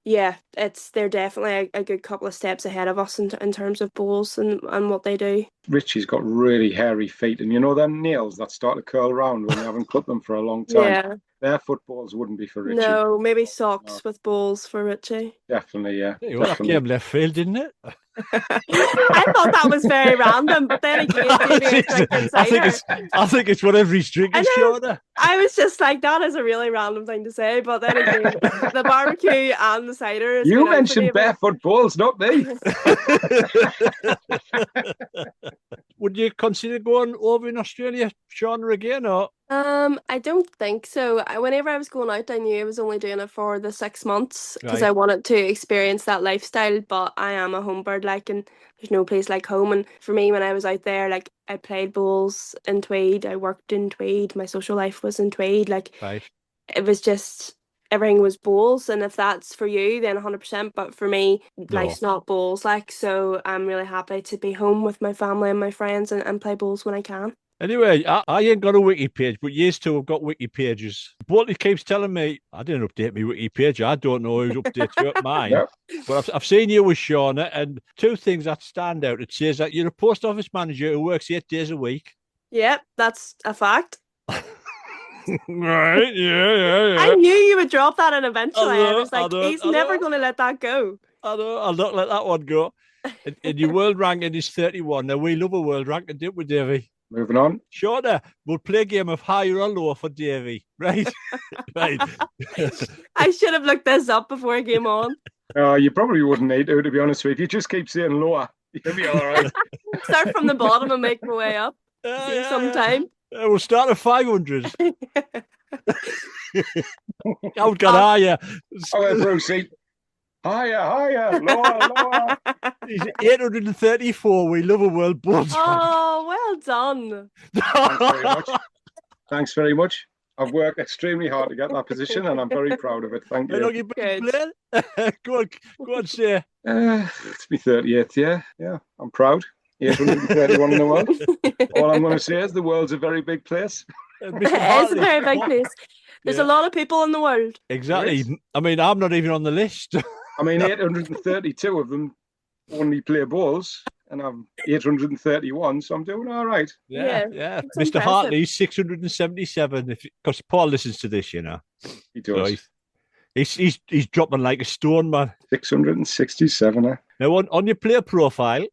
yeah, they're definitely a good couple of steps ahead of us in terms of bowls and what they do. Richie's got really hairy feet, and you know them nails that start to curl round when you haven't cut them for a long time. Yeah. Their footballs wouldn't be for Richie. No, maybe No, socks with bowls for Richie. definitely, yeah, Hey, well, that definitely. came left field, didn't it? I thought that was very random, but then again, maybe it's like insider. I think it's what everybody's drinking, I know. Shauna. I was just like, that is a really random thing to say, but then again, the barbecue and the cider is You good out for mentioned David. barefoot balls, not me. Would you consider going over in Australia, Shauna, again, or? I don't think so. Whenever I was going out, I knew I was only doing it for the 6 months because I Right. wanted to experience that lifestyle. But I am a home bird, like, and there's no place like home. And for me, when I was out there, like, I played bowls in Tweed, I worked in Tweed, my social life was in Tweed. Like, Right. it was just everything was bowls, and if that's for you, then 100%. But for me, life's not bowls, like, so I'm really happy to be home with my family and my friends and play bowls when I can. Anyway, I ain't got a wiki page, but years two have got wiki pages. Bolty keeps telling me I didn't update my wiki page. I don't know who's updated mine. Yeah. But I've seen you with Shauna, and two things that stand out. It says that you're a post office manager who works 8 days a week. Yep, that's a fact. Right? Yeah. I knew you would drop that in eventually. I I was like, he's never going to let that go. I know, I'll not let that one go. And your world ranking is 31. Now, we love a world ranking, didn't we, Davey? Moving on. Shauna, we'll play a game of higher or lower for Davey, right? Right. I should have looked this up before I came on. You probably wouldn't need to be honest with you. If you just keep saying lower, you'll be all right. Start from the bottom and make my way up. See sometime. We'll start at 500. I'll get higher. I'll go through, see. Higher, lower. He's 834. We love a world board. Oh, well done. Thanks very much. I've worked extremely hard to get that position, and I'm very proud of it. Thank you. You've been playing? Go on, say. It's my 38th year. Yeah, I'm proud. 831 in the world. All I'm going to say is the world's a very big place. It is a very big place. There's a lot of people in the world. Exactly. I mean, I'm not even on the list. I mean, 832 of them only play bowls, and I'm 831, so I'm doing all right. Yeah. Mr. Impressive. Hartley's 677. Because Paul listens to this, you know. He does. So he's dropping like a stone, man. 667. Now, on your player profile,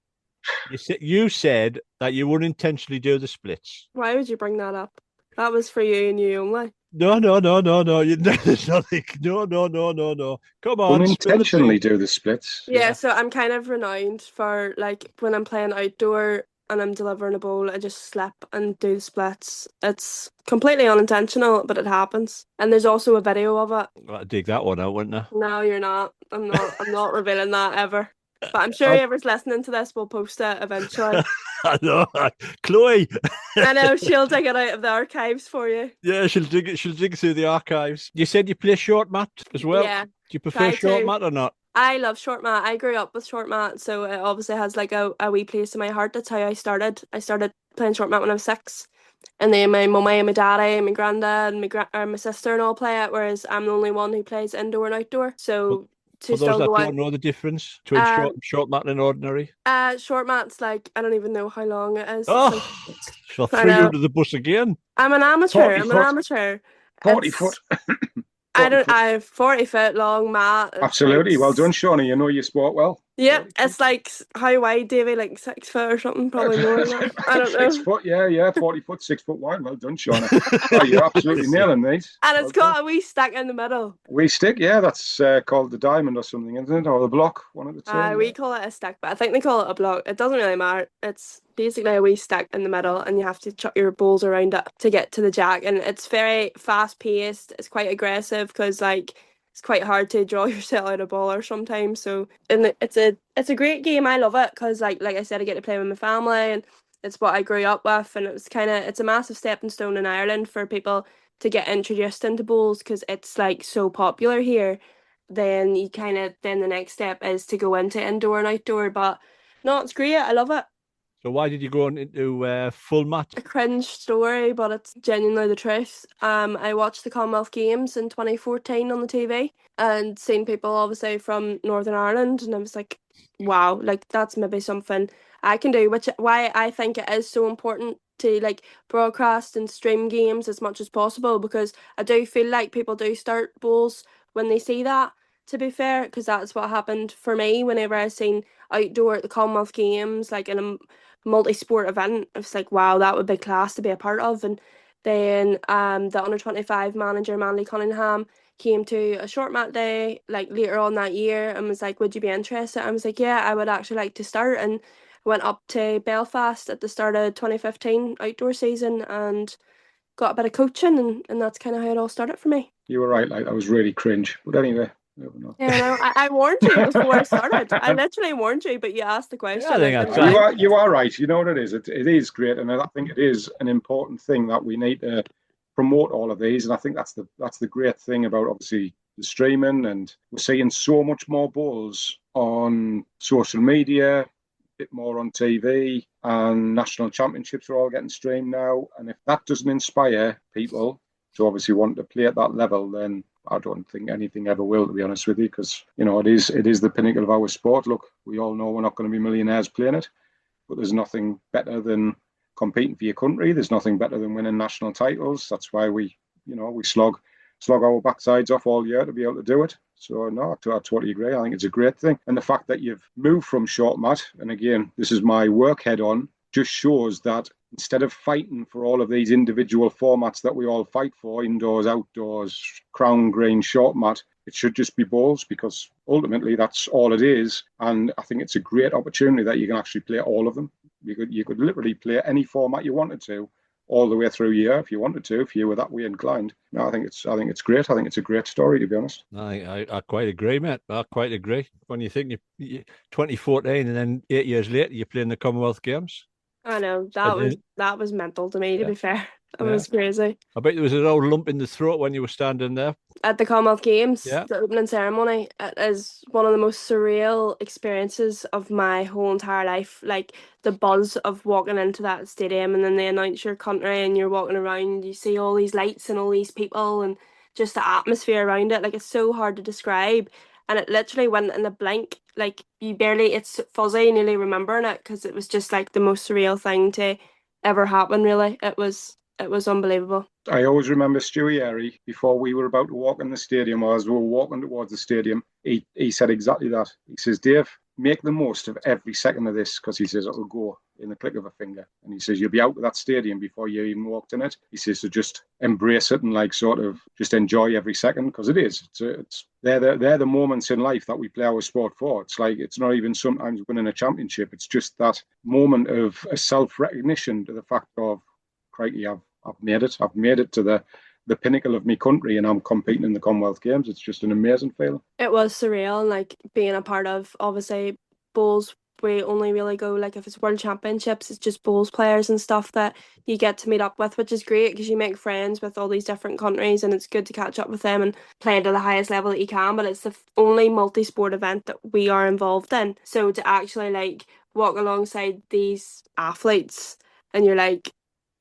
you said that you wouldn't intentionally do the splits. Why would you bring that up? That was for you and you only. No. There's nothing. No. Come on. Unintentionally do the splits. Yeah, so I'm kind of renowned for, like, when I'm playing outdoor and I'm delivering a bowl, I just slip and do the splits. It's completely unintentional, but it happens. And there's also a video of it. I'd dig that one out, wouldn't I? No, you're not. I'm not revealing that ever. But I'm sure whoever's listening to this will post it eventually. I know. Chloe. I know, she'll dig it out of the archives for you. Yeah, she'll dig through the archives. You said you play short mat as well? Yeah. Do you prefer short mat or not? I love short mat. I grew up with short mat, so it obviously has like a wee place in my heart. That's how I started. I started playing short mat when I was 6. And then my mummy and my daddy and my granddad and my sister and all play it, whereas I'm the only one who plays indoor and outdoor. So for those that don't know the difference between short mat and ordinary? Short mat's like, I don't even know how long it is. Oh, so 300 the bus again. I'm an amateur. 40 foot. I have 40 foot long mat. Absolutely. Well done, Shauna. You know your sport well. Yeah, it's like, how wide, Davey? Like 6 foot or something, probably more than that. I don't know. 6 foot, yeah, 40 foot, 6 foot wide. Well done, Shauna. Oh, you're absolutely nailing these. And it's got a wee stack in the middle. Wee stick, yeah, that's called the diamond or something, isn't it? Or the block, one of the two. We call it a stick, but I think they call it a block. It doesn't really matter. It's basically a wee stick in the middle, and you have to chuck your balls around it to get to the jack. And it's very fast paced. It's quite aggressive because, like, it's quite hard to draw yourself out a baller sometimes. So, and it's a great game. I love it because, like I said, I get to play with my family, and it's what I grew up with. And it's a massive stepping stone in Ireland for people to get introduced into bowls because it's like so popular here. Then the next step is to go into indoor and outdoor. But no, it's great. I love it. So why did you go into full mat? A cringe story, but it's genuinely the truth. I watched the Commonwealth Games in 2014 on the TV and seen people obviously from Northern Ireland, and I was like, wow, like that's maybe something I can do, which why I think it is so important to like broadcast and stream games as much as possible, because I do feel like people do start bowls when they see that, to be fair, because that's what happened for me whenever I seen outdoor at the Commonwealth Games, like in a multi-sport event. I was like, wow, that would be class to be a part of. And then the under-25 manager, Mandy Cunningham, came to a short mat day like later on that year and was like, would you be interested? I was like, yeah, I would actually like to start. And went up to Belfast at the start of 2015 outdoor season and got a bit of coaching, and that's kind of how it all started for me. You were right, like that was really cringe. But anyway. Yeah, I warned you before I started. I literally warned you, but you asked the question. Yeah, I think you are right. You know what it is. It is great, and I think it is an important thing that we need to promote all of these. And I think that's the great thing about obviously the streaming, and we're seeing so much more bowls on social media, a bit more on TV, and national championships are all getting streamed now. And if that doesn't inspire people to obviously want to play at that level, then I don't think anything ever will, to be honest with you, because, you know, it is the pinnacle of our sport. Look, we all know we're not going to be millionaires playing it, but there's nothing better than competing for your country. There's nothing better than winning national titles. That's why we slog our backsides off all year to be able to do it. So no, I totally agree. I think it's a great thing. And the fact that you've moved from short mat, and again, this is my work head on, just shows that instead of fighting for all of these individual formats that we all fight for, indoors, outdoors, crown, green, short mat, it should just be bowls, because ultimately that's all it is. And I think it's a great opportunity that you can actually play all of them. You could literally play any format you wanted to, all the way through a year if you wanted to, if you were that way inclined. No, I think it's great. I think it's a great story, to be honest. I quite agree, mate. I quite agree. When you think you 2014 and then 8 years later you're playing the Commonwealth Games. I know, that was mental to me, to be fair. It was crazy. I bet there was an old lump in the throat when you were standing there. At the Commonwealth Games, Yeah. the opening ceremony, it is one of the most surreal experiences of my whole entire life. Like, the buzz of walking into that stadium, and then they announce your country and you're walking around, you see all these lights and all these people and just the atmosphere around it. Like, it's so hard to describe. And it literally went in a blink. Like, it's fuzzy nearly remembering it, because it was just like the most surreal thing to ever happen, really. It was unbelievable. I always remember Stewie Airy, before we were about to walk in the stadium, or as we were walking towards the stadium, he said exactly that. He says, Dave, make the most of every second of this, because he says it'll go in the click of a finger. And he says, you'll be out of that stadium before you even walked in it. He says, so just embrace it and like sort of just enjoy every second, because it is. They're the moments in life that we play our sport for. It's like, it's not even sometimes winning a championship. It's just that moment of a self-recognition to the fact of, crikey, I've made it. I've made it to the pinnacle of my country, and I'm competing in the Commonwealth Games. It's just an amazing feeling. It was surreal, and like being a part of, obviously, bowls, we only really go, like, if it's World Championships, it's just bowls players and stuff that you get to meet up with, which is great because you make friends with all these different countries, and it's good to catch up with them and play to the highest level that you can. But it's the only multi-sport event that we are involved in, so to actually like walk alongside these athletes, and you're like,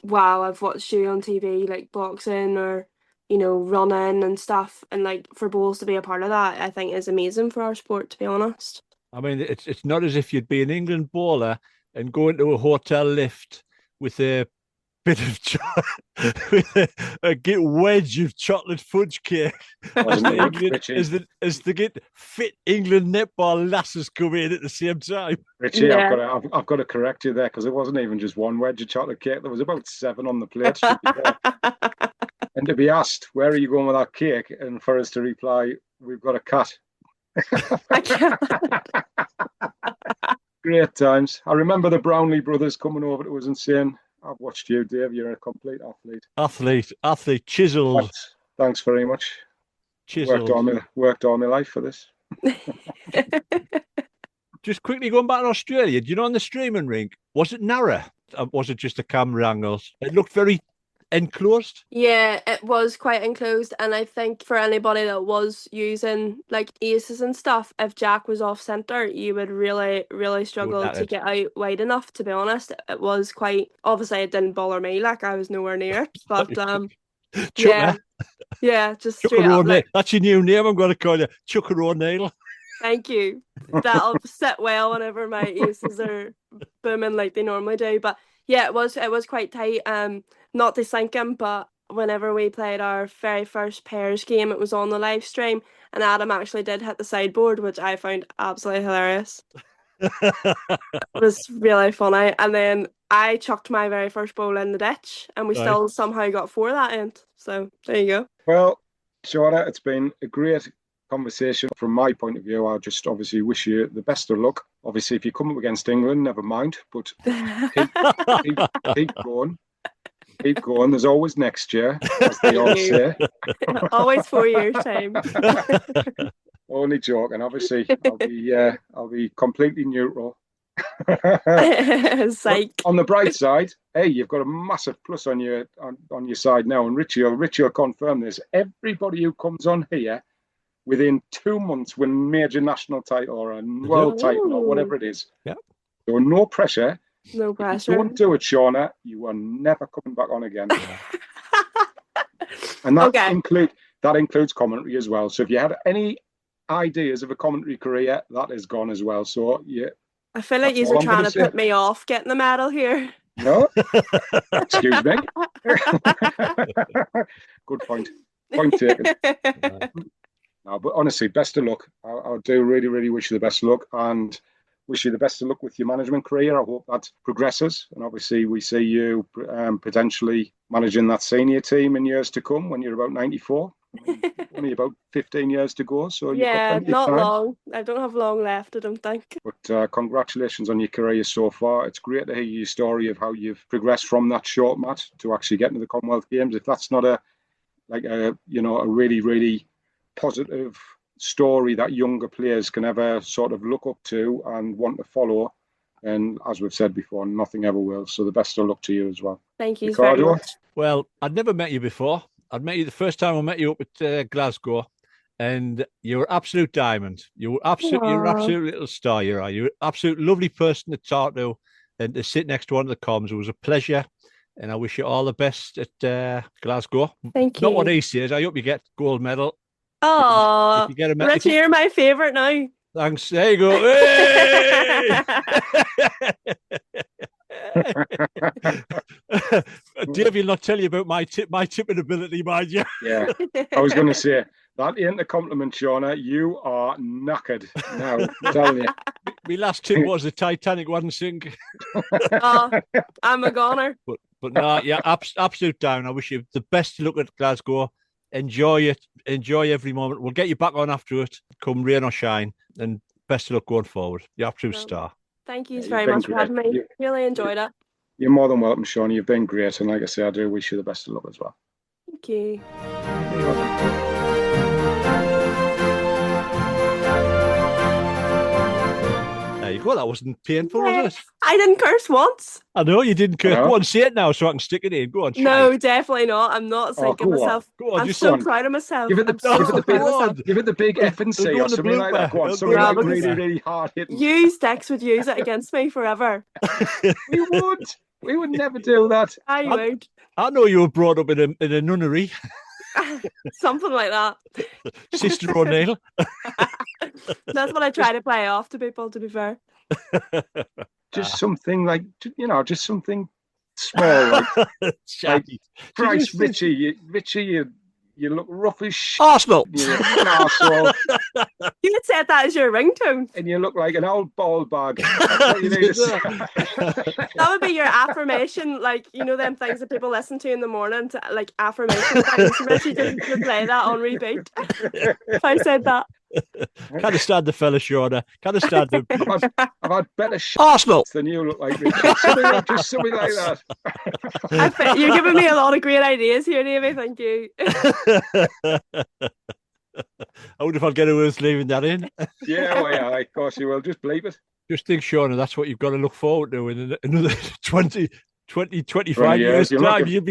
wow, I've watched you on TV, like boxing or, you know, running and stuff, and like for bowls to be a part of that, I think is amazing for our sport, to be honest. I mean, it's not as if you'd be an England bowler and go into a hotel lift with a bit of with a wedge of chocolate fudge cake as the get fit England netball lasses come in at the same time. Richie, yeah. I've got to correct you there, because it wasn't even just one wedge of chocolate cake. There was about 7 on the plate. And to be asked, where are you going with that cake? And for us to reply, we've got a cat. Great times. I remember the Brownlee brothers coming over to us and saying, I've watched you, Dave. You're a complete athlete. Athlete, chiseled. Thanks very much. Chiseled. Worked all my life for this. Just quickly going back to Australia, do you know on the streaming rink, was it narrow? Or was it just a camera angles? It looked very enclosed. Yeah, it was quite enclosed, and I think for anybody that was using like aces and stuff, if Jack was off centre, you would really struggle to get out wide enough, to be honest. It was quite, obviously it didn't bother me, like I was nowhere near it, but yeah, just straight up, like, that's your new name. I'm going to call you Shauna O'Neill. Thank you. That'll sit well whenever my aces are booming like they normally do. But yeah, it was quite tight. Not to sink him, but whenever we played our very first pairs game, it was on the live stream, and Adam actually did hit the sideboard, which I found absolutely hilarious. It was really funny. And then I chucked my very first bowl in the ditch, and we still somehow got 4 that end. So there you go. Well, Shauna, it's been a great conversation. From my point of view, I just obviously wish you the best of luck. Obviously, if you come up against England, never mind, but keep going. Keep going. There's always next year, as they all say. Always 4 years' time. Only joking. Obviously, I'll be completely neutral. Psych. On the bright side, hey, you've got a massive plus on your side now, and Richie will confirm this. Everybody who comes on here within 2 months win major national title or a world title or whatever it is. Yeah. So no pressure. No If pressure. you don't do it, Shauna, you are never coming back on again. And that includes commentary as well. So if you had any ideas of a commentary career, that is gone as well. So yeah. I feel like you were trying to put me off getting the medal here. No. Excuse me. Good point. Point taken. No, but honestly, best of luck. I do really, really wish you the best of luck, and wish you the best of luck with your management career. I hope that progresses, and obviously we see you potentially managing that senior team in years to come when you're about 94. I mean, only about 15 years to go, so yeah, not long. I don't have long left, I don't think. But congratulations on your career so far. It's great to hear your story of how you've progressed from that short mat to actually getting to the Commonwealth Games. If that's not a really, really positive story that younger players can ever sort of look up to and want to follow, and as we've said before, nothing ever will. So the best of luck to you as well. Thank you very much. Well, I'd never met you before. I'd met you the first time I met you up at Glasgow, and you were absolute diamond. You were absolute little star. You're an absolute lovely person to talk to, and to sit next to one of the comms. It was a pleasure, and I wish you all the best at Glasgow. Thank you. Not what he says. I hope you get gold medal. Oh, Richie, you're my favourite now. Thanks. There you go. Hey! Dave, you'll not tell you about my tipping ability, mind you. Yeah, I was going to say, that ain't a compliment, Shauna. You are knackered now, I'm telling you. My last tip was the Titanic wouldn't sink. Oh, I'm a goner. But no, yeah, absolute down. I wish you the best of luck at Glasgow. Enjoy it. Enjoy every moment. We'll get you back on after it, come rain or shine. And best of luck going forward. You're absolute star. Thank you very much for having me. Really enjoyed it. You're more than welcome, Shauna. You've been great. And like I say, I do wish you the best of luck as well. Thank you. There you go. That wasn't painful, was it? I didn't curse once. I know you didn't curse. No. Go on, say it now so I can stick it in. Go on. No, definitely not. I'm not sinking myself. Go on, I'm so proud of myself. Give it the big F and C or something like that. Go on, something like really, really hard hitting. You Dex would use it against me forever. We would never do that. I would. I know you were brought up in a nunnery. Something like that. Sister O'Neill. That's what I try to play off to people, to be fair. Just something like, just something small. Like Christ, Richie, you look rough as shit. Arsenal. You're an arsehole. You had said that as your ringtone. And you look like an old ball bag. That's what you need to say. That would be your affirmation, like, them things that people listen to in the morning, to, like, affirmation things. Richie just would play that on repeat. If I said that. Can't stand the fella, Shauna. Can't stand him. I've had better Arsenal than you look like, Richie. Something like that. You're giving me a lot of great ideas here, Davey. Thank you. I wonder if I'll get away with leaving that in. Yeah, of course you will. Just bleep it. Just think, Shauna, that's what you've got to look forward to in another 25 20 years time.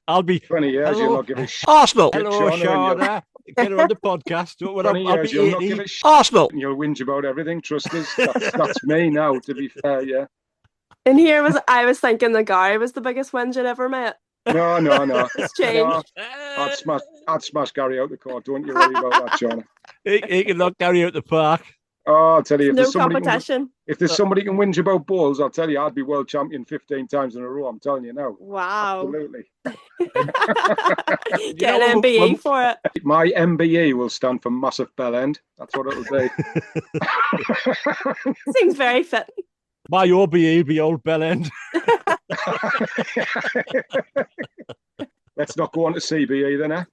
I'll be 20 years. Hello. You'll not give a shit. Arsenal. Hello, Shauna. Get her on the podcast. I'll be you'll not give a shit. Arsenal. And you'll whinge about everything. Trust us. That's me now. To be fair, yeah. And here I was thinking that Gary was the biggest whinge I'd ever met. No. It's changed. No, I'd smash Gary out the court. Don't you worry about that, Shauna. He can knock Gary out the park. Oh, I'll tell you, no competition. If there's somebody who can whinge about balls, I'll tell you, I'd be world champion 15 times in a row. I'm telling you now. Wow. Absolutely. Get an MBE for it. My MBE will stand for massive bell end. That's what it'll be. Seems very fit. My OBE be old bell end. Let's not go on to CBE then, eh?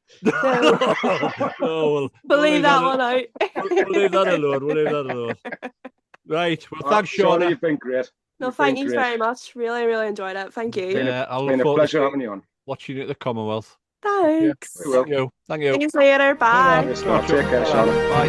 No, we'll leave that one out. We'll leave that alone. Right. Well, thanks, Shauna. You've been great. No, thank you very much. Really, really enjoyed it. Thank you. Yeah, it's been a pleasure having you on. Watching you at the Commonwealth. Thanks. Yeah, Thank you. See you later. Bye. Take care, Shauna. Bye.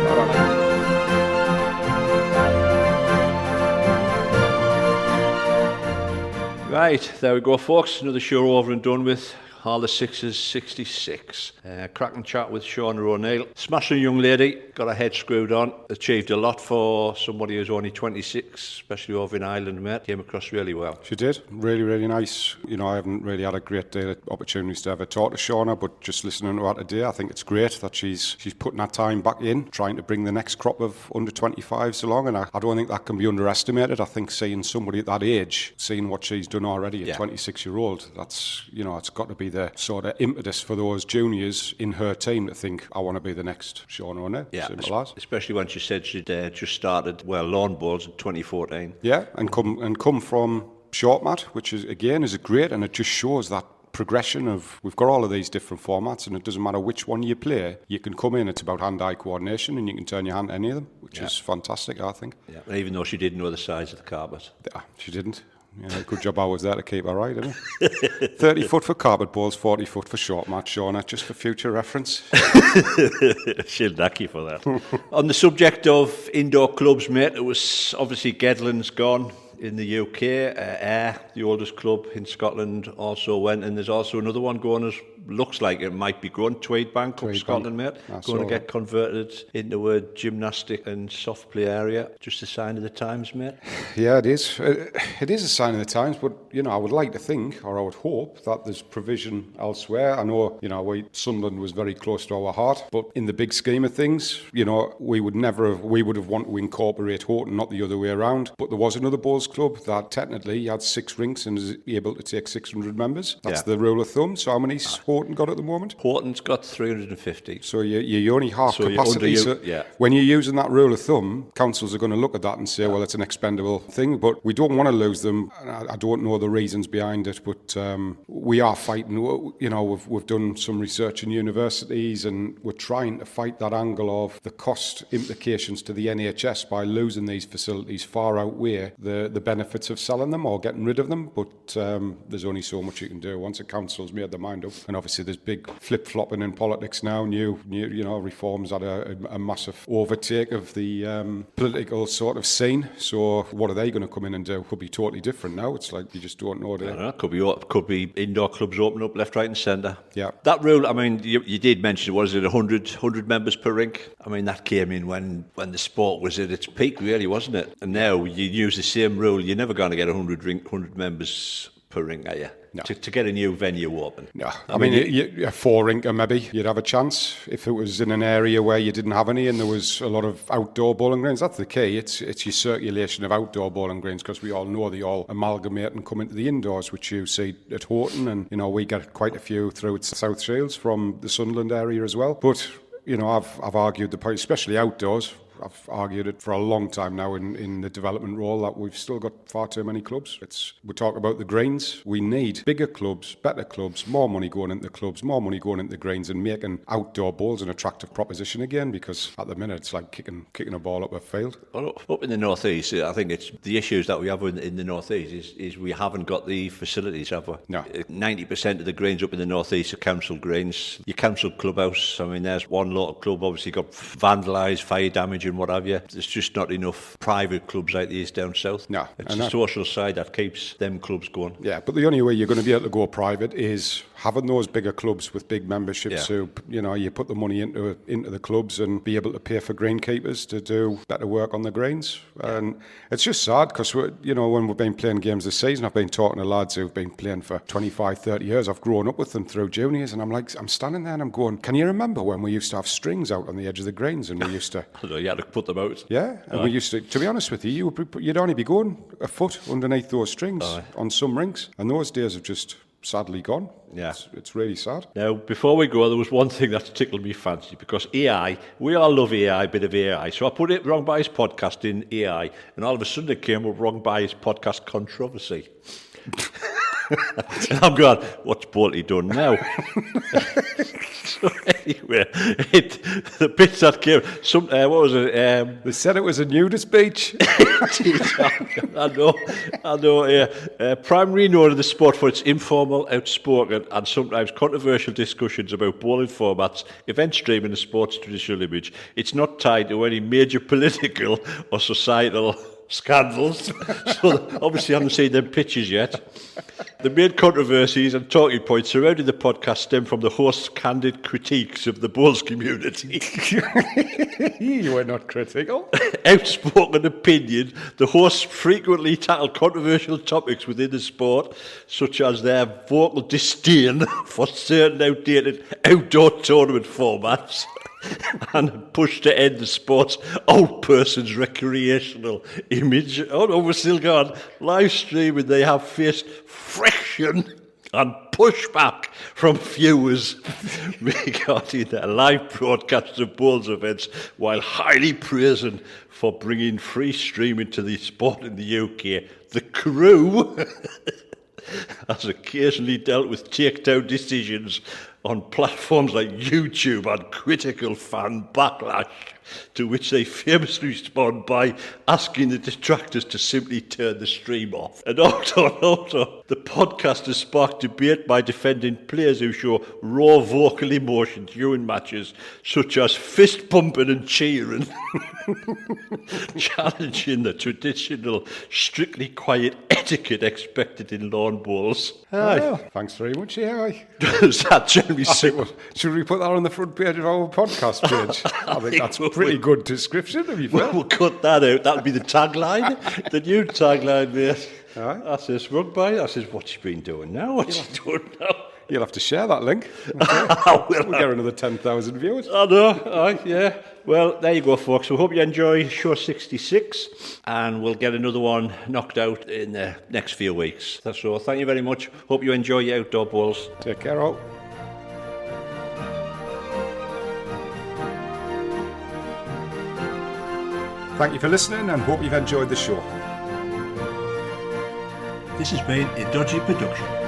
Right, there we go, folks. Another show over and done with. All the Sixes 66. Cracking chat with Shauna O'Neill. Smashing young lady, got her head screwed on. Achieved a lot for somebody who's only 26, especially over in Ireland, mate. Came across really well. She did. Really, really nice. You know, I haven't really had a great deal of opportunities to ever talk to Shauna, but just listening to her today, I think it's great that she's putting that time back in, trying to bring the next crop of under 25s along, and I don't think that can be underestimated. I think seeing somebody at that age, seeing what she's done already, a 26-year-old, that's, you know, it's got to be the sort of impetus for those juniors in her team to think, I want to be the next Shauna O'Neill. Yeah, simple as. especially when she said she'd just started, lawn bowls in 2014. Yeah, and come from short mat, which is a great, and it just shows that progression of, we've got all of these different formats, and it doesn't matter which one you play, you can come in, it's about hand-eye coordination, and you can turn your hand to any of them, which is fantastic, I think. Yeah, and even though she didn't know the size of the carpet. Yeah, she didn't. Yeah, good job I was there to keep her right, isn't it? 30 foot for carpet balls, 40 foot for short mat, Shauna, just for future reference. She'll knack you for that. On the subject of indoor clubs, mate, it was obviously Gedlin's gone in the UK. Ayr, the oldest club in Scotland, also went, and there's also another one going as looks like it might be going, Tweedbank up Scotland, mate. Going to get converted into a gymnastic and soft play area. Just a sign of the times, mate. Yeah, it is. It is a sign of the times, but, you know, I would like to think, or I would hope, that there's provision elsewhere. I know, you know, Sunderland was very close to our heart, but in the big scheme of things, you know, we would have wanted to incorporate Horton, not the other way around. But there was another bowls club that technically had 6 rinks and is able to take 600 members. That's the rule of thumb. So how many Horton got at the moment? Horton's got 350. So you're only half capacity. Yeah. When you're using that rule of thumb, councils are going to look at that and say, well, it's an expendable thing, but we don't want to lose them. I don't know the reasons behind it, but we are fighting. You know, we've done some research in universities, and we're trying to fight that angle of the cost implications to the NHS by losing these facilities far outweigh the benefits of selling them or getting rid of them. But there's only so much you can do once a council's made their mind up. And obviously there's big flip-flopping in politics now. New you know, reforms had a massive overtake of the political sort of scene. So what are they going to come in and do? Could be totally different now. It's like you just don't know. I don't know. Could be indoor clubs open up left, right and centre. Yeah. That rule, I mean, you did mention, was it 100 members per rink? I mean, that came in when the sport was at its peak, really, wasn't it? And now you use the same rule. You're never going to get 100 members per rink, are you? No. To get a new venue open. No. I mean, a 4-rinker maybe, you'd have a chance if it was in an area where you didn't have any and there was a lot of outdoor bowling greens. That's the key. It's your circulation of outdoor bowling greens, because we all know they all amalgamate and come into the indoors, which you see at Horton, and, you know, we get quite a few through its South Shields from the Sunderland area as well. But, you know, I've argued the point, especially outdoors. I've argued it for a long time now in the development role, that we've still got far too many clubs. We talk about the greens. We need bigger clubs, better clubs, more money going into the clubs, more money going into the greens, and making outdoor bowls an attractive proposition again, because at the minute it's like kicking a ball up a field. Well, up in the North East, I think it's the issues that we have in the North East is we haven't got the facilities, have we? No. 90% of the greens up in the North East are council greens. Your council clubhouse, I mean, there's one local club obviously got vandalised, fire damage and what have you. There's just not enough private clubs like these down south. No. It's the social side that keeps them clubs going. Yeah, but the only way you're going to be able to go private is having those bigger clubs with big memberships who, you know, you put the money into the clubs and be able to pay for greenkeepers to do better work on the greens. And it's just sad because, you know, when we've been playing games this season, I've been talking to lads who've been playing for 25, 30 years. I've grown up with them through juniors, and I'm standing there and I'm going, can you remember when we used to have strings out on the edge of the greens and we used to... You had to put them out. Yeah, and we used to be honest with you, you'd only be going a foot underneath those strings on some rinks, and those days have just sadly gone. Yeah. It's really sad. Now, before we go, there was one thing that tickled me fancy, because AI, we all love AI, a bit of AI. So I put it Wrong Bias Podcast in AI, and all of a sudden it came with Wrong Bias Podcast Controversy. And I'm going, what's Bolty done now? So anyway, the bits that came, what was it? They said it was a nudist beach. I know. Yeah. Primarily known in the sport for its informal, outspoken, and sometimes controversial discussions about bowling formats, event streaming, and the sport's traditional image. It's not tied to any major political or societal scandals. So obviously I haven't seen them pictures yet. The main controversies and talking points surrounding the podcast stem from the host's candid critiques of the bowls community. You were not critical. Outspoken opinion, the hosts frequently tackle controversial topics within the sport, such as their vocal disdain for certain outdated outdoor tournament formats and push to end the sport's old person's recreational image. Oh no, we're still gone. Live streaming, they have faced friction and pushback from viewers regarding their live broadcasts of bowls events, while highly praising for bringing free streaming to the sport in the UK. The crew has occasionally dealt with takedown decisions on platforms like YouTube and critical fan backlash, to which they famously respond by asking the detractors to simply turn the stream off. And also, the podcast has sparked debate by defending players who show raw vocal emotion during matches, such as fist pumping and cheering, challenging the traditional strictly quiet etiquette expected in lawn bowls. Oh, thanks very much. Yeah, Does that generally suit? should we put that on the front page of our podcast page? I think that's a pretty good description, have you felt? We'll cut that out. That'll be the tagline. The new tagline, mate. Aye. That says rugby. That says, what's he been doing now? What's he doing now? You'll have to share that link. We'll get another 10,000 viewers. I know. Aye, yeah. Well, there you go, folks. We hope you enjoy show 66, and we'll get another one knocked out in the next few weeks. That's all. Thank you very much. Hope you enjoy your outdoor bowls. Take care, all. Thank you for listening and hope you've enjoyed the show. This has been a Dodgy production.